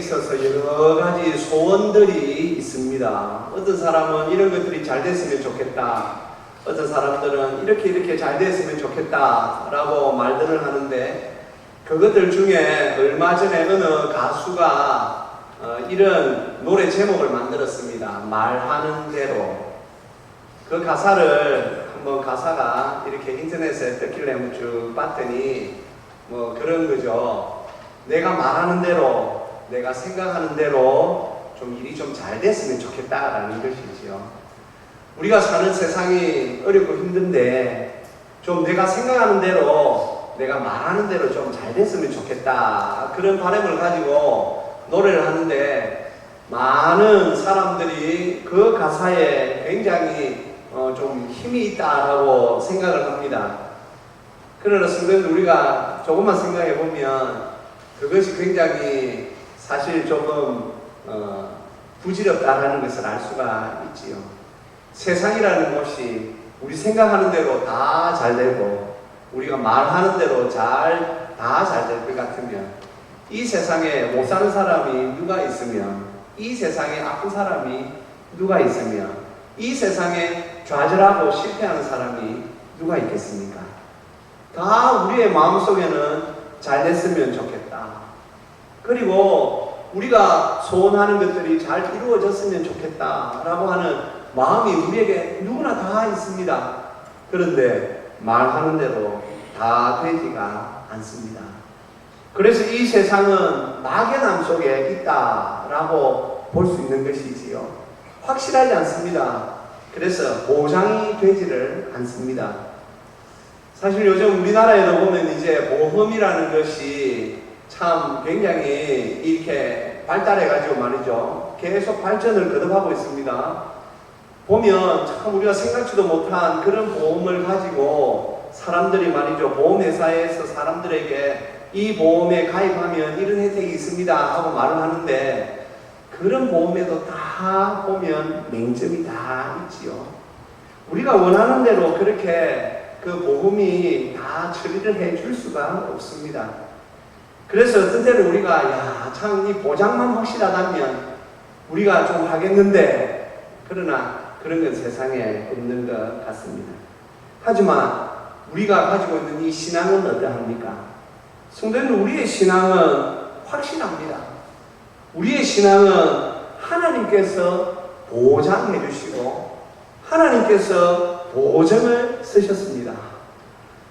있어서 여러 가지 소원들이 있습니다. 어떤 사람은 이런 것들이 잘 됐으면 좋겠다. 어떤 사람들은 이렇게 잘 됐으면 좋겠다 라고 말들을 하는데, 그것들 중에 얼마 전에 어느 가수가 이런 노래 제목을 만들었습니다. 말하는 대로. 그 가사를 한번 가사가 이렇게 인터넷에 떴길래 쭉 봤더니 뭐 그런 거죠. 내가 말하는 대로, 내가 생각하는 대로 좀 일이 좀 잘 됐으면 좋겠다라는 것이지요. 우리가 사는 세상이 어렵고 힘든데 좀 내가 생각하는 대로, 내가 말하는 대로 좀 잘 됐으면 좋겠다, 그런 바람을 가지고 노래를 하는데, 많은 사람들이 그 가사에 굉장히 좀 힘이 있다라고 생각을 합니다. 그러나 성도님들, 우리가 조금만 생각해 보면 그것이 굉장히 사실 조금 부질없다라는 것을 알 수가 있지요. 세상이라는 것이 우리 생각하는 대로 다 잘 되고 우리가 말하는 대로 다 잘 될 것 같으면, 이 세상에 못 사는 사람이 누가 있으면, 이 세상에 아픈 사람이 누가 있으면, 이 세상에 좌절하고 실패하는 사람이 누가 있겠습니까? 다 우리의 마음속에는 잘 됐으면 좋겠다. 그리고 우리가 소원하는 것들이 잘 이루어졌으면 좋겠다라고 하는 마음이 우리에게 누구나 다 있습니다. 그런데 말하는 대로 다 되지가 않습니다. 그래서 이 세상은 막연함 속에 있다라고 볼 수 있는 것이지요. 확실하지 않습니다. 그래서 보장이 되지를 않습니다. 사실 요즘 우리나라에도 보면 이제 보험이라는 것이 참 굉장히 이렇게 발달해가지고 말이죠. 계속 발전을 거듭하고 있습니다. 보면 참 우리가 생각지도 못한 그런 보험을 가지고 사람들이 말이죠, 보험회사에서 사람들에게 이 보험에 가입하면 이런 혜택이 있습니다 하고 말을 하는데, 그런 보험에도 다 보면 맹점이 다 있지요. 우리가 원하는 대로 그렇게 그 보험이 다 처리를 해줄 수가 없습니다. 그래서 어떤 때는 우리가 참 이 보장만 확실하다면 우리가 좀 하겠는데, 그러나 그런 건 세상에 없는 것 같습니다. 하지만 우리가 가지고 있는 이 신앙은 어떠합니까? 성도님, 우리의 신앙은 확실합니다. 우리의 신앙은 하나님께서 보장해 주시고 하나님께서 보증을 쓰셨습니다.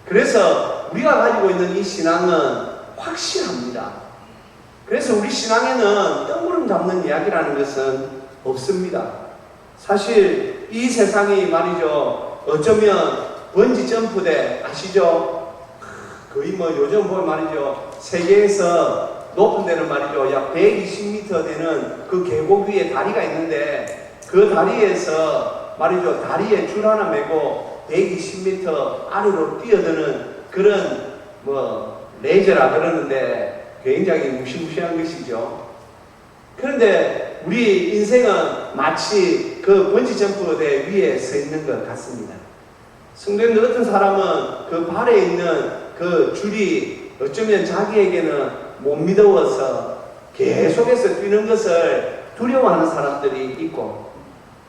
그래서 우리가 가지고 있는 이 신앙은 확실합니다. 그래서 우리 신앙에는 뜬구름 잡는 이야기라는 것은 없습니다. 사실 이 세상이 말이죠, 어쩌면 번지 점프대 아시죠? 거의 뭐 요즘 보면 말이죠, 세계에서 높은 데는 말이죠, 약 120m 되는 그 계곡 위에 다리가 있는데, 그 다리에서 말이죠, 다리에 줄 하나 메고 120m 아래로 뛰어드는 그런 뭐 레저라 그러는데 굉장히 무시무시한 것이죠. 그런데 우리 인생은 마치 그 번지점프대 위에 서 있는 것 같습니다. 성도님들, 어떤 사람은 그 발에 있는 그 줄이 어쩌면 자기에게는 못 믿어서 계속해서 뛰는 것을 두려워하는 사람들이 있고,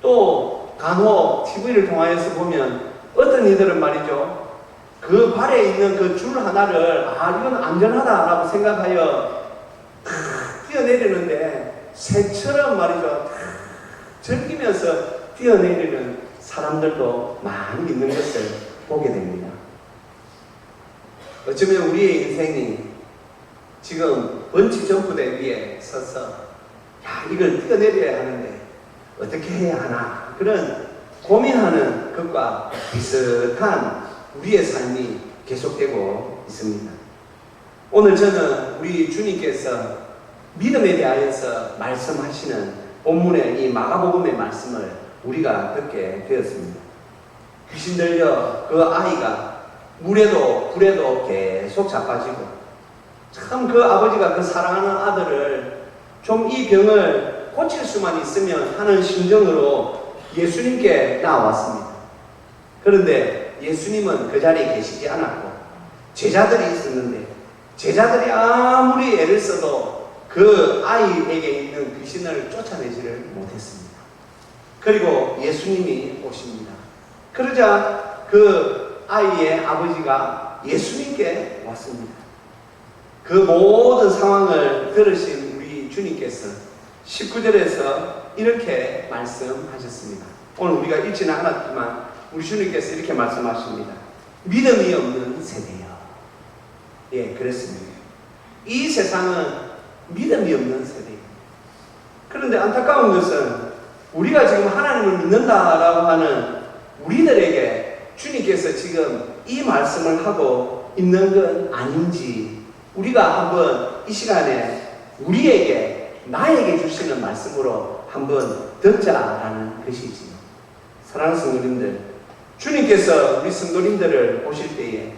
또 간혹 TV를 통하여서 보면 어떤 이들은 말이죠, 그 발에 있는 그 줄 하나를 이건 안전하다라고 생각하여 뛰어내리는데 새처럼 말이죠, 즐기면서 뛰어내리는 사람들도 많이 있는 것을 보게 됩니다. 어쩌면 우리의 인생이 지금 번지 점프대 위에 서서 이걸 뛰어내려야 하는데 어떻게 해야 하나, 그런 고민하는 것과 비슷한 우리의 삶이 계속되고 있습니다. 오늘 저는 우리 주님께서 믿음에 대하여서 말씀하시는 본문의 이 마가복음의 말씀을 우리가 듣게 되었습니다. 귀신 들려 그 아이가 물에도 불에도 계속 자빠지고, 참 그 아버지가 그 사랑하는 아들을 좀 이 병을 고칠 수만 있으면 하는 심정으로 예수님께 나왔습니다. 그런데 예수님은 그 자리에 계시지 않았고 제자들이 있었는데, 제자들이 아무리 애를 써도 그 아이에게 있는 귀신을 쫓아내지를 못했습니다. 그리고 예수님이 오십니다. 그러자 그 아이의 아버지가 예수님께 왔습니다. 그 모든 상황을 들으신 우리 주님께서 19절에서 이렇게 말씀하셨습니다. 오늘 우리가 읽지는 않았지만 우리 주님께서 이렇게 말씀하십니다. 믿음이 없는 세대요. 예, 그랬습니다. 이 세상은 믿음이 없는 세대예요. 그런데 안타까운 것은 우리가 지금 하나님을 믿는다라고 하는 우리들에게 주님께서 지금 이 말씀을 하고 있는 건 아닌지 우리가 한번 이 시간에 우리에게 나에게 주시는 말씀으로 한번 듣자라는 것이지요. 사랑하는 성도님들, 주님께서 우리 성도님들을 보실 때에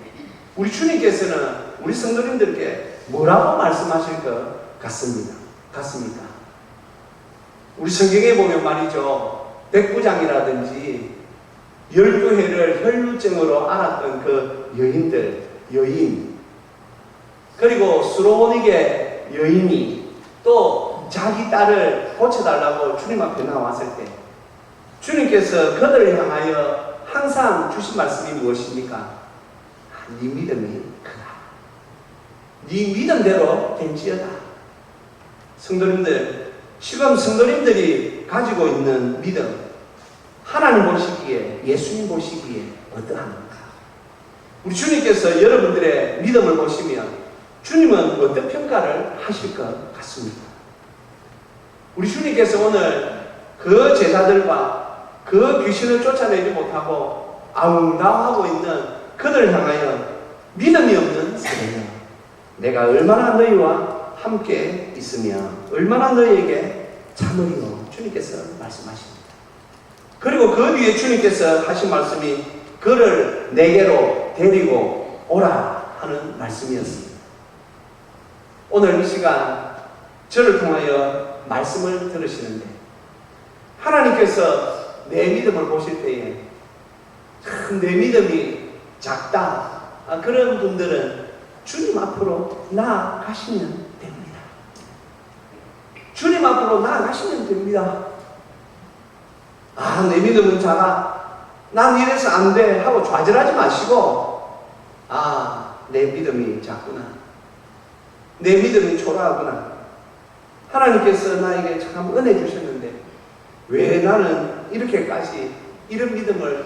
우리 주님께서는 우리 성도님들께 뭐라고 말씀하실 것 같습니까? 우리 성경에 보면 말이죠. 백부장이라든지 12해를 혈루증으로 앓았던 그 여인, 그리고 수로보니게 여인이 또 자기 딸을 고쳐달라고 주님 앞에 나왔을 때 주님께서 그들을 향하여 항상 주신 말씀이 무엇입니까? 네 믿음이 크다. 네 믿음대로 된지어다. 성도님들, 지금 성도님들이 가지고 있는 믿음, 하나님 보시기에, 예수님 보시기에 어떠합니까? 우리 주님께서 여러분들의 믿음을 보시면 주님은 어떤 평가를 하실 것 같습니까? 우리 주님께서 오늘 그 제자들과 그 귀신을 쫓아내지 못하고 아웅다웅하고 있는 그들을 향하여 믿음이 없는 세대여, 내가 얼마나 너희와 함께 있으며 얼마나 너희에게 참으리요, 주님께서 말씀하십니다. 그리고 그 뒤에 주님께서 하신 말씀이 그를 내게로 데리고 오라 하는 말씀이었습니다. 오늘 이 시간 저를 통하여 말씀을 들으시는데 하나님께서 내 믿음을 보실 때에 내 믿음이 작다, 그런 분들은 주님 앞으로 나아가시면 됩니다. 주님 앞으로 나아가시면 됩니다. 내 믿음은 작아, 난 이래서 안 돼 하고 좌절하지 마시고, 내 믿음이 작구나, 내 믿음이 초라하구나, 하나님께서 나에게 참 은혜 주셨는데 왜 나는 이렇게까지 이런 믿음을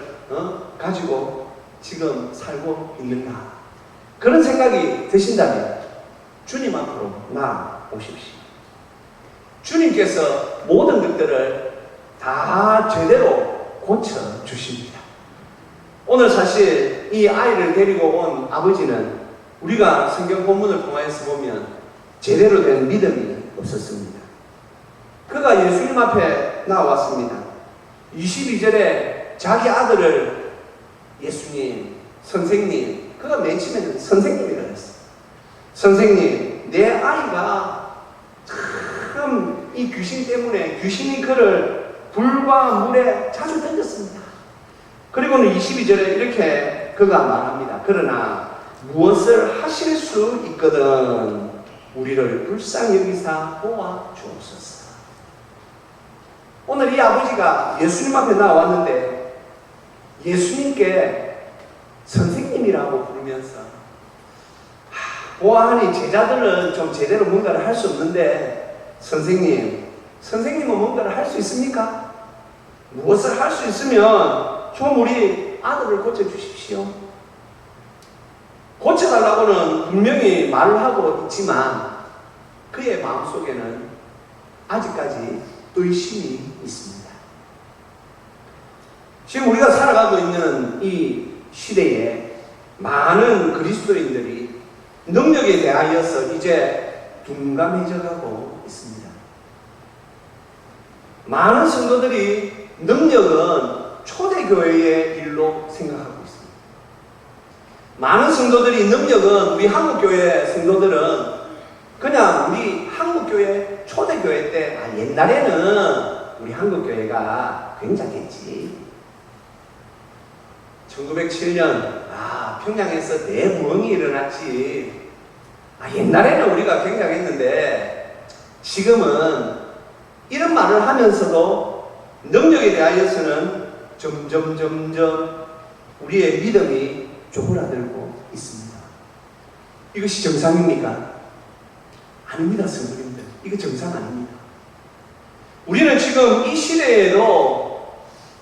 가지고 지금 살고 있는가, 그런 생각이 드신다면 주님 앞으로 나오십시오. 주님께서 모든 것들을 다 제대로 고쳐주십니다. 오늘 사실 이 아이를 데리고 온 아버지는 우리가 성경 본문을 통해서 보면 제대로 된 믿음이 없었습니다. 그가 예수님 앞에 나왔습니다. 22절에 자기 아들을 예수님, 선생님, 그가 맨 처음에는 선생님이라고 했어요. 선생님, 내 아이가 참 이 귀신 때문에 귀신이 그를 불과 물에 자주 던졌습니다. 그리고는 22절에 이렇게 그가 말합니다. 그러나 무엇을 하실 수 있거든 우리를 불쌍히 여기사 보아 주옵소서. 오늘 이 아버지가 예수님 앞에 나왔는데 예수님께 선생님이라고 부르면서 보아하니 제자들은 좀 제대로 뭔가를 할 수 없는데 선생님은 뭔가를 할 수 있습니까? 무엇을 할 수 있으면 좀 우리 아들을 고쳐주십시오. 고쳐달라고는 분명히 말을 하고 있지만 그의 마음속에는 아직까지 의심이 있습니다. 지금 우리가 살아가고 있는 이 시대에 많은 그리스도인들이 능력에 대하여서 이제 둔감해져 가고 있습니다. 많은 성도들이 능력은 초대교회의 일로 생각하고 있습니다. 많은 성도들이 능력은 우리 한국교회 성도들은 그냥 우리 한국교회 초대교회 때 옛날에는 우리 한국교회가 굉장했지. 1907년 평양에서 대부흥이 일어났지. 옛날에는 우리가 굉장했는데 지금은 이런 말을 하면서도 능력에 대하여서는 점점 우리의 믿음이 쪼그라들고 있습니다. 이것이 정상입니까? 아닙니다, 성도님들. 이거 정상 아닙니다. 우리는 지금 이 시대에도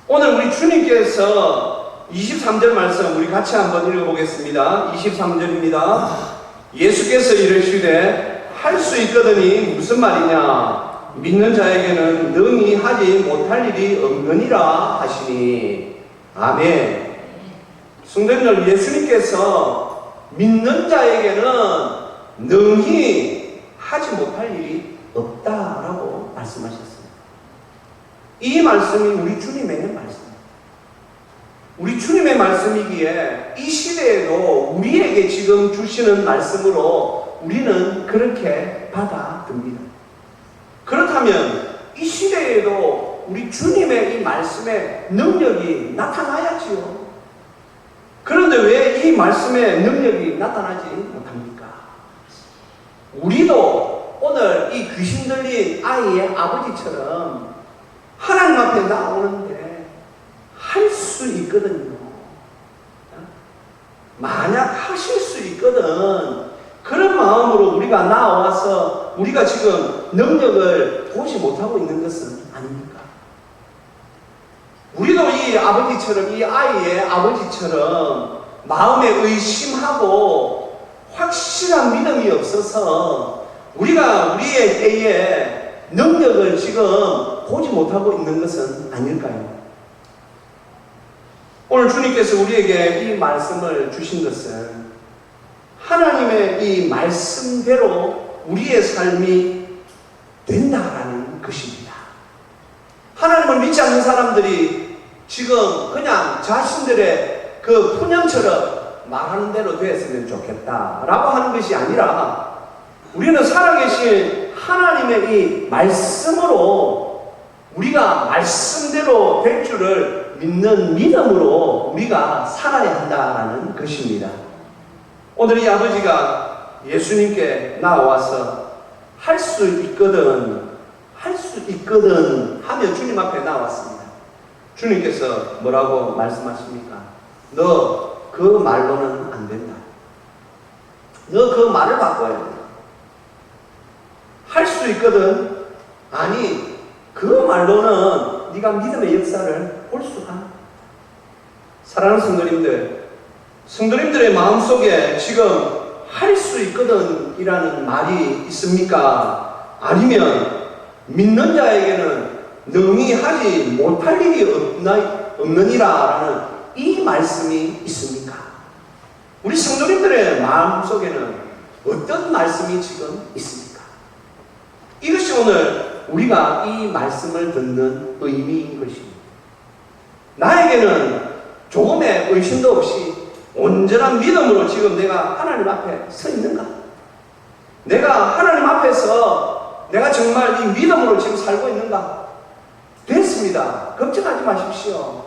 오늘 우리 주님께서 23절 말씀 우리 같이 한번 읽어보겠습니다. 23절입니다. 예수께서 이르시되 할 수 있거든이 무슨 말이냐? 믿는 자에게는 능히 하지 못할 일이 없느니라 하시니. 아멘. 성도님들, 예수님께서 믿는 자에게는 능히 하지 못할 일이 없다라고 말씀하셨습니다. 이 말씀이 우리 주님의 말씀입니다. 우리 주님의 말씀이기에 이 시대에도 우리에게 지금 주시는 말씀으로 우리는 그렇게 받아듭니다. 그렇다면 이 시대에도 우리 주님의 이 말씀의 능력이 나타나야지요. 그런데 왜 이 말씀의 능력이 나타나지 못합니까? 우리도 오늘 이 귀신 들린 아이의 아버지처럼 하나님 앞에 나오는데 할 수 있거든요. 만약 하실 수 있거든, 그런 마음으로 우리가 나와서 우리가 지금 능력을 보지 못하고 있는 것은 아닙니까? 우리도 이 아버지처럼, 이 아이의 아버지처럼 마음에 의심하고 확실한 믿음이 없어서 우리가 우리의 때에 능력을 지금 보지 못하고 있는 것은 아닐까요? 오늘 주님께서 우리에게 이 말씀을 주신 것은 하나님의 이 말씀대로 우리의 삶이 된다라는 것입니다. 하나님을 믿지 않는 사람들이 지금 그냥 자신들의 그 푸념처럼 말하는 대로 되었으면 좋겠다라고 하는 것이 아니라, 우리는 살아계신 하나님의 이 말씀으로 우리가 말씀대로 될 줄을 믿는 믿음으로 우리가 살아야 한다는 것입니다. 오늘 이 아버지가 예수님께 나와서 할 수 있거든, 할 수 있거든 하며 주님 앞에 나왔습니다. 주님께서 뭐라고 말씀하십니까? 너 그 말로는 안 된다. 너 그 말을 바꿔야 된다. 할 수 있거든. 아니, 그 말로는 네가 믿음의 역사를 볼 수가. 사랑하는 성도님들, 성도님들의 마음속에 지금 할 수 있거든 이라는 말이 있습니까? 아니면 믿는 자에게는 능히 하지 못할 일이 없느니라 라는 이 말씀이 있습니까? 우리 성도님들의 마음속에는 어떤 말씀이 지금 있습니까? 이것이 오늘 우리가 이 말씀을 듣는 의미인 것입니다. 나에게는 조금의 의심도 없이 온전한 믿음으로 지금 내가 하나님 앞에 서 있는가? 내가 하나님 앞에서 내가 정말 이 믿음으로 지금 살고 있는가? 됐습니다. 걱정하지 마십시오.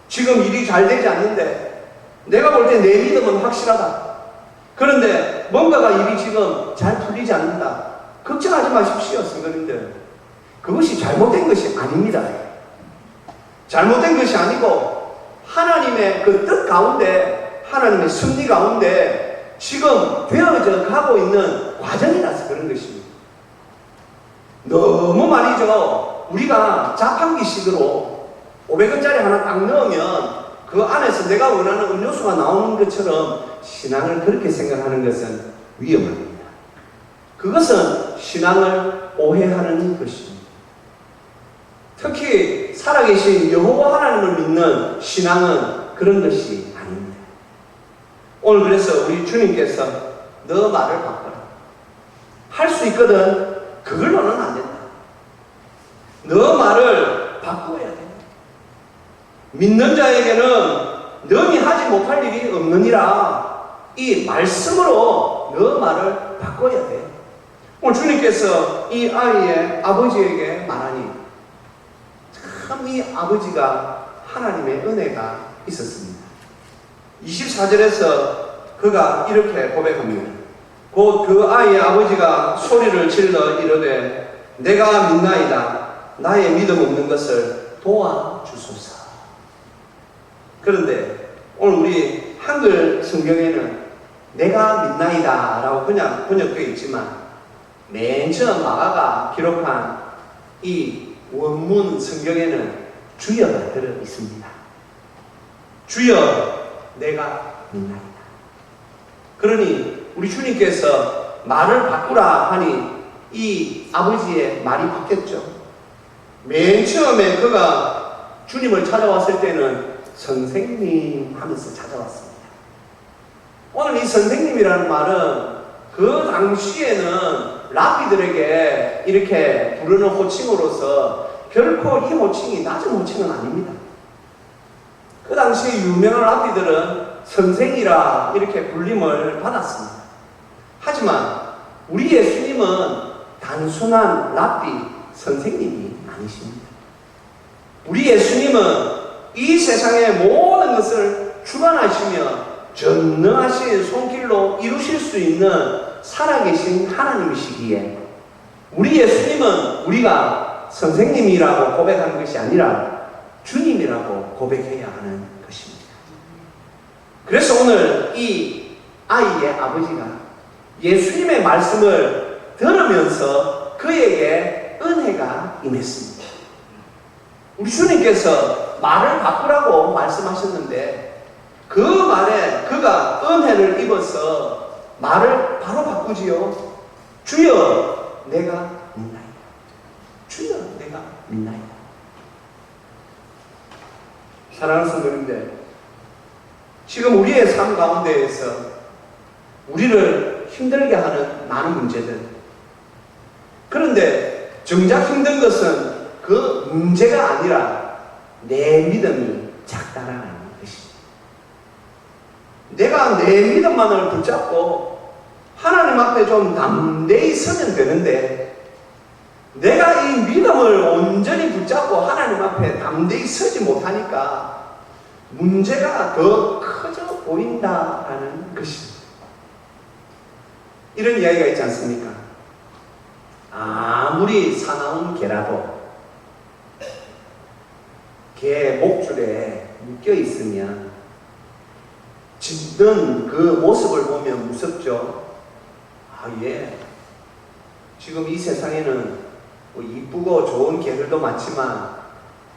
지금 일이 잘 되지 않는데 내가 볼 때 내 믿음은 확실하다. 그런데 뭔가가 일이 지금 잘 풀리지 않는다. 걱정하지 마십시오, 성도님들. 그것이 잘못된 것이 아닙니다. 잘못된 것이 아니고 하나님의 그 뜻 가운데, 하나님의 섭리 가운데 지금 되어져 가고 있는 과정이라서 그런 것입니다. 너무 말이죠, 우리가 자판기식으로 500원짜리 하나 딱 넣으면 그 안에서 내가 원하는 음료수가 나오는 것처럼 신앙을 그렇게 생각하는 것은 위험합니다. 그것은 신앙을 오해하는 것입니다. 특히 살아계신 여호와 하나님을 믿는 신앙은 그런 것이 아닙니다. 오늘 그래서 우리 주님께서 너 말을 바꿔라. 할 수 있거든. 그걸로는 안 된다. 너 말을 바꿔야 된다. 믿는 자에게는 능히 하지 못할 일이 없느니라. 이 말씀으로 너 말을 바꿔야 돼. 오늘 주님께서 이 아이의 아버지에게 말하니 참 이 아버지가 하나님의 은혜가 있었습니다. 24절에서 그가 이렇게 고백합니다. 곧 그 아이의 아버지가 소리를 질러 이르되 내가 믿나이다. 나의 믿음 없는 것을 도와주소서. 그런데 오늘 우리 한글 성경에는 내가 믿나이다 라고 그냥 번역되어 있지만 맨 처음 마가가 기록한 이 원문 성경에는 주여가 들어 있습니다. 주여 내가 믿나이다. 그러니 우리 주님께서 말을 바꾸라 하니 이 아버지의 말이 바뀌었죠. 맨 처음에 그가 주님을 찾아왔을 때는 선생님 하면서 찾아왔습니다. 오늘 이 선생님이라는 말은 그 당시에는 랍비들에게 이렇게 부르는 호칭으로서 결코 이 호칭이 낮은 호칭은 아닙니다. 그 당시에 유명한 랍비들은 선생이라 이렇게 불림을 받았습니다. 하지만 우리 예수님은 단순한 랍비 선생님이 아니십니다. 우리 예수님은 이 세상의 모든 것을 주관하시며 전능하신 손길로 이루실 수 있는 살아계신 하나님이시기에 우리 예수님은 우리가 선생님이라고 고백하는 것이 아니라 주님이라고 고백해야 하는 것입니다. 그래서 오늘 이 아이의 아버지가 예수님의 말씀을 들으면서 그에게 은혜가 임했습니다. 우리 주님께서 말을 바꾸라고 말씀하셨는데 그 말에 그가 은혜를 입어서 말을 바로 바꾸지요. 주여 내가 믿나이다. 주여 내가 믿나이다. 사랑하는 성도님들, 지금 우리의 삶 가운데에서 우리를 힘들게 하는 많은 문제들, 그런데 정작 힘든 것은 그 문제가 아니라 내 믿음이 작다라는 것입니다. 내가 내 믿음만을 붙잡고 하나님 앞에 좀 담대히 서면 되는데 내가 이 믿음을 온전히 붙잡고 하나님 앞에 담대히 서지 못하니까 문제가 더 커져 보인다라는 것입니다. 이런 이야기가 있지 않습니까? 아무리 사나운 개라도 개 목줄에 묶여 있으면 짖는 그 모습을 보면 무섭죠. 예. 지금 이 세상에는 뭐 이쁘고 좋은 개들도 많지만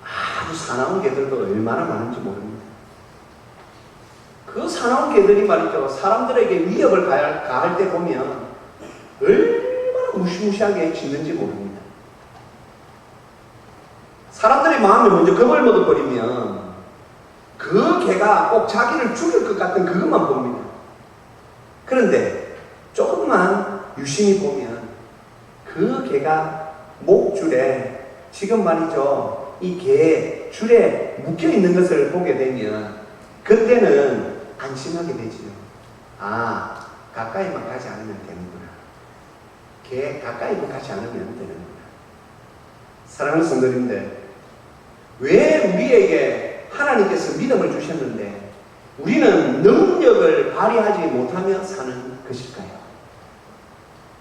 아주 사나운 개들도 얼마나 많은지 모릅니다. 그 사나운 개들이 말이죠. 사람들에게 위협을 가할 때 보면 얼마나 무시무시하게 짖는지 모릅니다. 사람들의 마음에 먼저 겁을 먹어버리면 그 개가 꼭 자기를 죽일 것 같은 그것만 봅니다. 그런데 조금만 유심히 보면 그 개가 목줄에 지금 말이죠. 이 개 줄에 묶여있는 것을 보게 되면 그때는 안심하게 되지요. 아, 가까이만 가지 않으면 되는구나. 개 가까이만 가지 않으면 되는구나. 사랑하는 성도님들, 왜 우리에게 하나님께서 믿음을 주셨는데 우리는 능력을 발휘하지 못하며 사는 것일까요?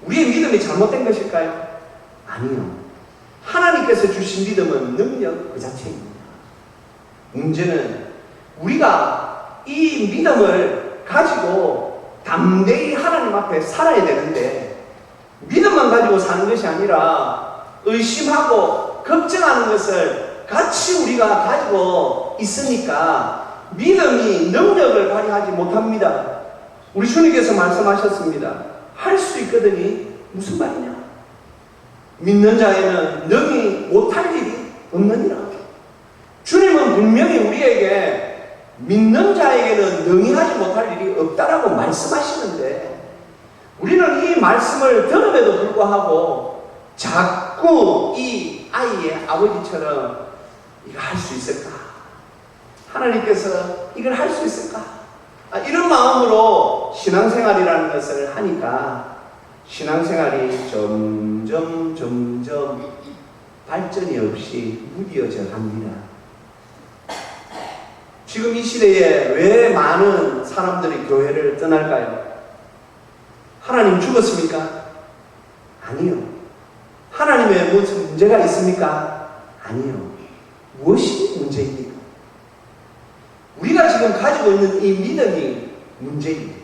우리의 믿음이 잘못된 것일까요? 아니요. 하나님께서 주신 믿음은 능력 그 자체입니다. 문제는 우리가 이 믿음을 가지고 담대히 하나님 앞에 살아야 되는데 믿음만 가지고 사는 것이 아니라 의심하고 걱정하는 것을 같이 우리가 가지고 있으니까 믿음이 능력을 발휘하지 못합니다. 우리 주님께서 말씀하셨습니다. 할 수 있거든이 무슨 말이냐? 믿는 자에는 능히 못할 일이 없느니라. 주님은 분명히 우리에게 믿는 자에게는 능히 하지 못할 일이 없다라고 말씀하시는데 우리는 이 말씀을 들음에도 불구하고 자꾸 이 아이의 아버지처럼 이거 할 수 있을까? 하나님께서 이걸 할 수 있을까? 이런 마음으로 신앙생활이라는 것을 하니까 신앙생활이 점점 발전이 없이 무뎌져 갑니다. 지금 이 시대에 왜 많은 사람들이 교회를 떠날까요? 하나님 죽었습니까? 아니요. 하나님의 무슨 문제가 있습니까? 아니요. 무엇이 문제입니까? 우리가 지금 가지고 있는 이 믿음이 문제입니다.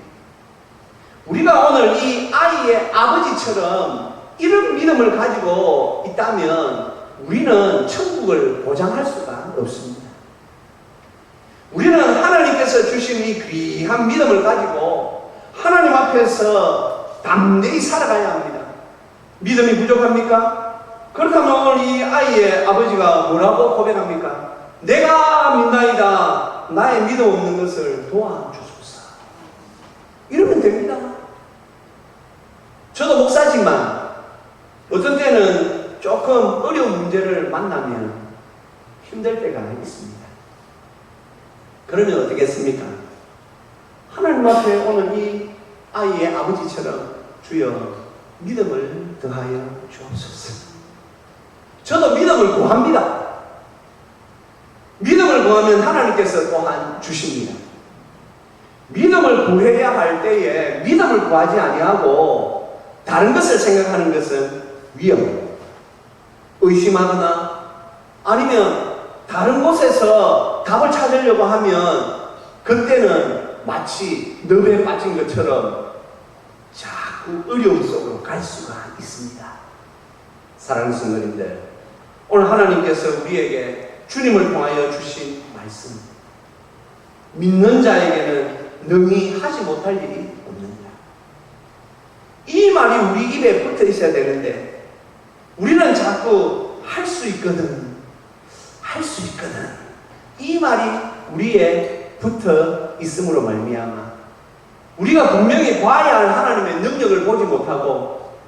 우리가 오늘 이 아이의 아버지처럼 이런 믿음을 가지고 있다면 우리는 천국을 보장할 수가 없습니다. 우리는 하나님께서 주신 이 귀한 믿음을 가지고 하나님 앞에서 담대히 살아가야 합니다. 믿음이 부족합니까? 그렇다면 오늘 이 아이의 아버지가 뭐라고 고백합니까? 내가 믿나이다. 나의 믿음 없는 것을 도와주소서. 이러면 됩니다. 저도 목사지만 어떤 때는 조금 어려운 문제를 만나면 힘들 때가 있습니다. 그러면 어떻겠습니까? 하나님 앞에 오늘 이 아이의 아버지처럼 주여 믿음을 더하여 주옵소서. 저도 믿음을 구합니다. 믿음을 구하면 하나님께서 또한 주십니다. 믿음을 구해야 할 때에 믿음을 구하지 아니하고 다른 것을 생각하는 것은 위험, 의심하거나 아니면 다른 곳에서 답을 찾으려고 하면 그때는 마치 늪에 빠진 것처럼 자꾸 어려움 속으로 갈 수가 있습니다. 사랑하는 성도님들, 오늘 하나님께서 우리에게 주님을 통하여 주신 말씀, 믿는 자에게는 능히 하지 못할 일이 없느니라. 이 말이 우리 입에 붙어 있어야 되는데 우리는 자꾸 할 수 있거든, 할 수 있거든, 이 말이 우리에 붙어 있음으로 말미암아 우리가 분명히 봐야 할 하나님의 능력을 보지 못하고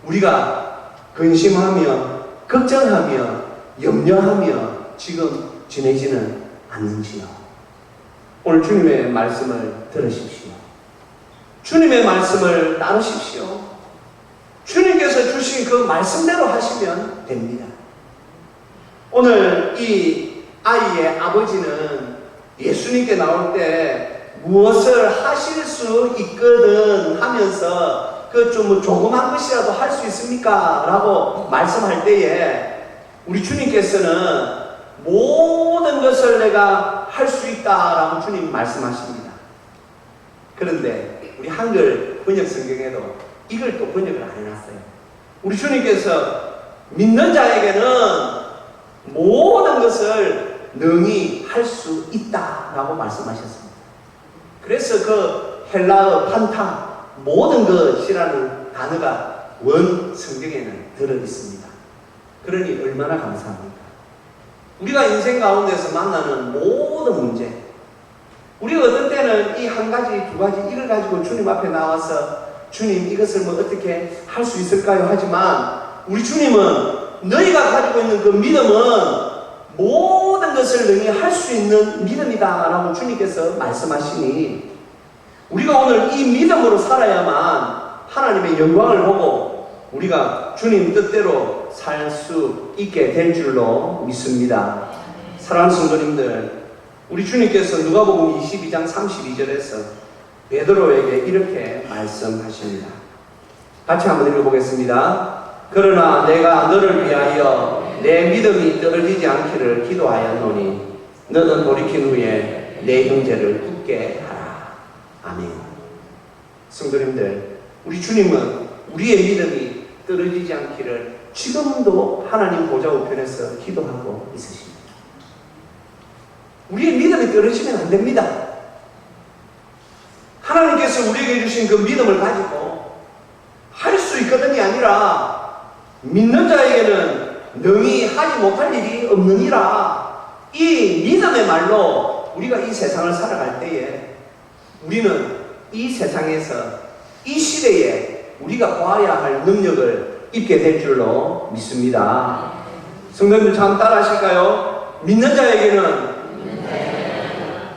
우리가 근심하며 걱정하며 염려하며 지금 지내지는 않는지요. 오늘 주님의 말씀을 들으십시오. 주님의 말씀을 나누십시오. 주님께서 주신 그 말씀대로 하시면 됩니다. 오늘 이 아이의 아버지는 예수님께 나올 때 무엇을 하실 수 있거든 하면서 그 좀 조그만 것이라도 할 수 있습니까? 라고 말씀할 때에 우리 주님께서는 모든 것을 내가 할 수 있다라고 주님 말씀하십니다. 그런데 우리 한글 번역 성경에도 이걸 또 번역을 안 해놨어요. 우리 주님께서 믿는 자에게는 모든 것을 능히 할 수 있다라고 말씀하셨습니다. 그래서 그 헬라어 판타, 모든 것이라는 단어가 원 성경에는 들어 있습니다. 그러니 얼마나 감사합니까? 우리가 인생 가운데서 만나는 모든 문제, 우리가 어떤 때는 이 한 가지, 두 가지 이걸 가지고 주님 앞에 나와서 주님 이것을 뭐 어떻게 할 수 있을까요? 하지만 우리 주님은 너희가 가지고 있는 그 믿음은 모든 것을 능히 할 수 있는 믿음이다 라고 주님께서 말씀하시니 우리가 오늘 이 믿음으로 살아야만 하나님의 영광을 보고 우리가 주님 뜻대로 살 수 있게 될 줄로 믿습니다. 사랑하는 성도님들, 우리 주님께서 누가복음 22장 32절에서 베드로에게 이렇게 말씀하십니다. 같이 한번 읽어보겠습니다. 그러나 내가 너를 위하여 내 믿음이 떨어지지 않기를 기도하였노니 너는 돌이킨 후에 내 형제를 굳게 하라. 아멘. 성도님들, 우리 주님은 우리의 믿음이 떨어지지 않기를 지금도 하나님 보좌 우편에서 기도하고 있으십니다. 우리의 믿음이 떨어지면 안 됩니다. 하나님께서 우리에게 주신 그 믿음을 가지고 할 수 있거든이 아니라 믿는 자에게는 능히 하지 못할 일이 없느니라. 이 믿음의 말로 우리가 이 세상을 살아갈 때에 우리는 이 세상에서 이 시대에 우리가 봐야 할 능력을 입게 될 줄로 믿습니다. 성도님들 참 따라 하실까요? 믿는 자에게는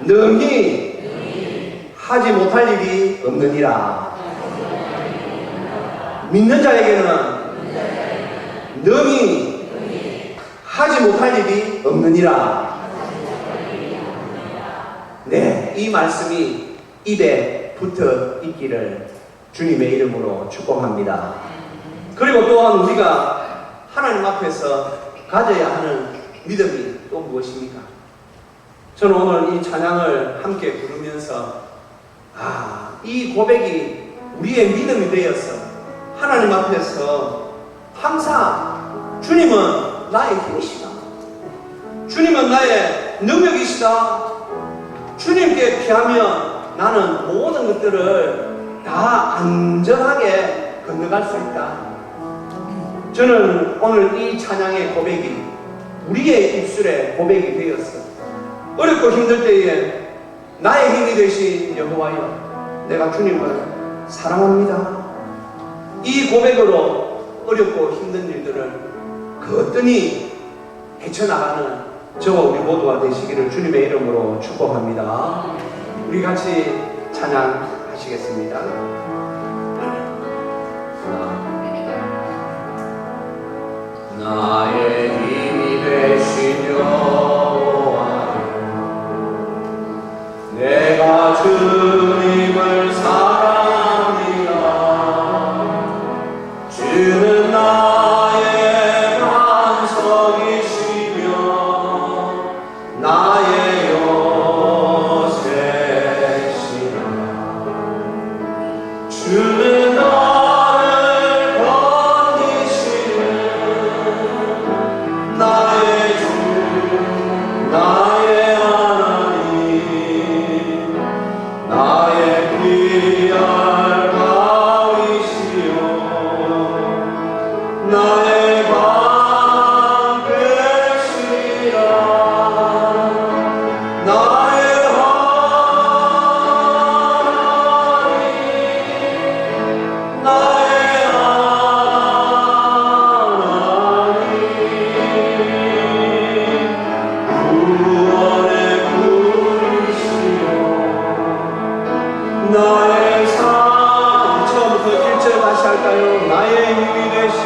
능히 하지 못할 일이 없느니라. 믿는 자에게는 능히 하지 못할 일이 없느니라. 네, 이 말씀이 입에 붙어 있기를 주님의 이름으로 축복합니다. 그리고 또한 우리가 하나님 앞에서 가져야 하는 믿음이 또 무엇입니까? 저는 오늘 이 찬양을 함께 부르면서 이 고백이 우리의 믿음이 되어서 하나님 앞에서 항상 주님은 나의 힘이시다, 주님은 나의 능력이시다, 주님께 피하면 나는 모든 것들을 다 안전하게 건너갈 수 있다. 저는 오늘 이 찬양의 고백이 우리의 입술의 고백이 되었어. 어렵고 힘들 때에 나의 힘이 되신 여호와여, 내가 주님을 사랑합니다. 이 고백으로 어렵고 힘든 일들을 거뜬히 헤쳐나가는 저와 우리 모두가 되시기를 주님의 이름으로 축복합니다. 우리 같이 찬양하시겠습니다. 나의 힘이 되신 여호와여, 내가 주님을 사랑합니다. 주는 나의 반석이시며 나의 요새시라. 주는 나를 건지시는 나의 주, 나의 하나님, 나의 귀할 바위시여, 나의 방 되시라. 나의 하나님, 나의 하나님, 구원의 구이시여, 나의 삶. 처음부터 1절 다시 할까요? 나의 힘이 되신,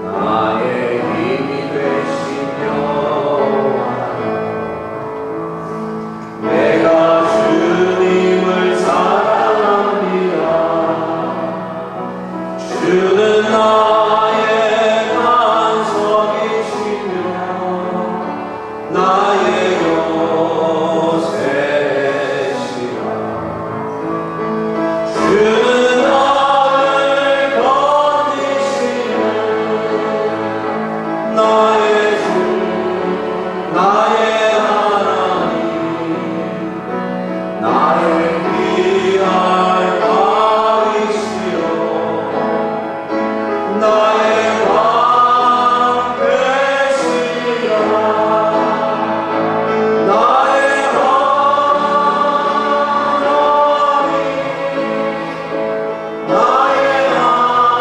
나의 힘이 되신 여호와, 내가 주님을 사랑합니다. 주는 나의 반석이시며 나의 요새시라. 주는 나를 건지시는 나의 주, 나의 하나님, 나의 귀할 바위시여, 나의 방 되시라. 나의 하나님, 나의 하나님,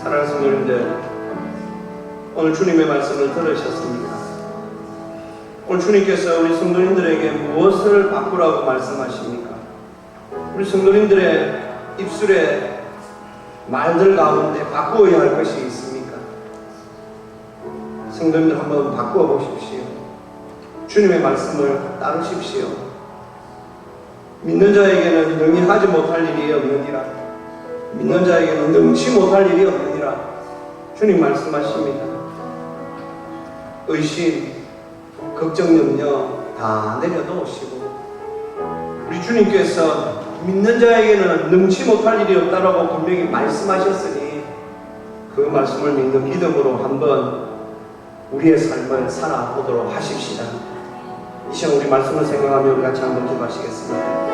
사랑하는 성도님들, 오늘 주님의 말씀을 들으셨습니까? 오늘 주님께서 우리 성도님들에게 무엇을 바꾸라고 말씀하십니까? 우리 성도님들의 입술에 말들 가운데 바꾸어야 할 것이 있습니까? 성도님들 한번 바꾸어 보십시오. 주님의 말씀을 따르십시오. 믿는 자에게는 능히 하지 못할 일이 없느니라. 믿는 자에게는 능치 못할 일이 없느니라. 주님 말씀하십니다. 의심, 걱정, 염려 다 내려놓으시고, 우리 주님께서 믿는 자에게는 능치 못할 일이 없다라고 분명히 말씀하셨으니 그 말씀을 믿는 믿음으로 한번 우리의 삶을 살아보도록 하십시다. 이 시간 우리 말씀을 생각하며 우리 같이 한번 기도하시겠습니다.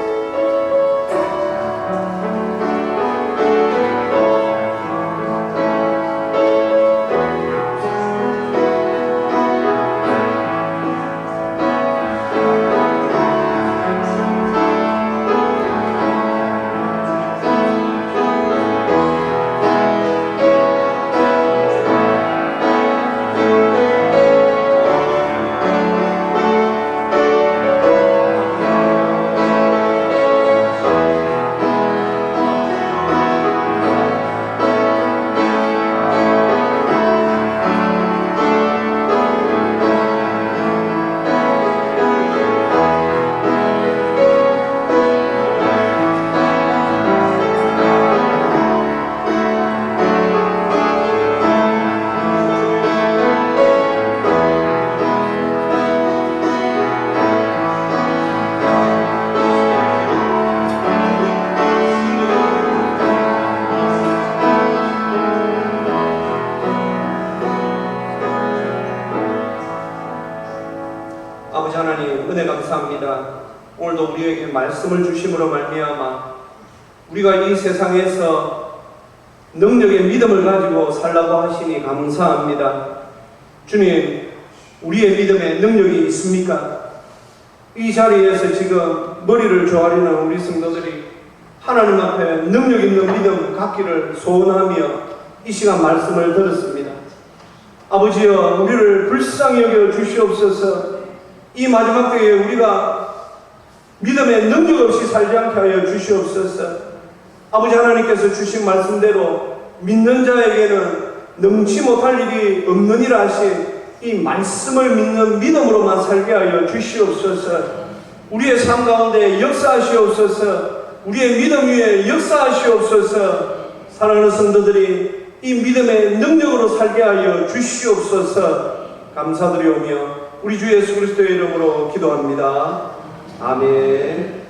아버지 하나님, 은혜 감사합니다. 오늘도 우리에게 말씀을 주심으로 말미암아 우리가 이 세상에서 능력의 믿음을 가지고 살라고 하시니 감사합니다. 주님, 우리의 믿음에 능력이 있습니까? 이 자리에서 지금 머리를 조아리는 우리 성도들이 하나님 앞에 능력 있는 믿음 갖기를 소원하며 이 시간 말씀을 들었습니다. 아버지여, 우리를 불쌍히 여겨 주시옵소서. 이 마지막 때에 우리가 믿음의 능력 없이 살지 않게 하여 주시옵소서. 아버지 하나님께서 주신 말씀대로 믿는 자에게는 능치 못할 일이 없느니라 하신 이 말씀을 믿는 믿음으로만 살게 하여 주시옵소서. 우리의 삶 가운데 역사하시옵소서. 우리의 믿음 위에 역사하시옵소서. 사랑하는 성도들이 이 믿음의 능력으로 살게 하여 주시옵소서. 감사드리오며 우리 주 예수 그리스도의 이름으로 기도합니다. 아멘.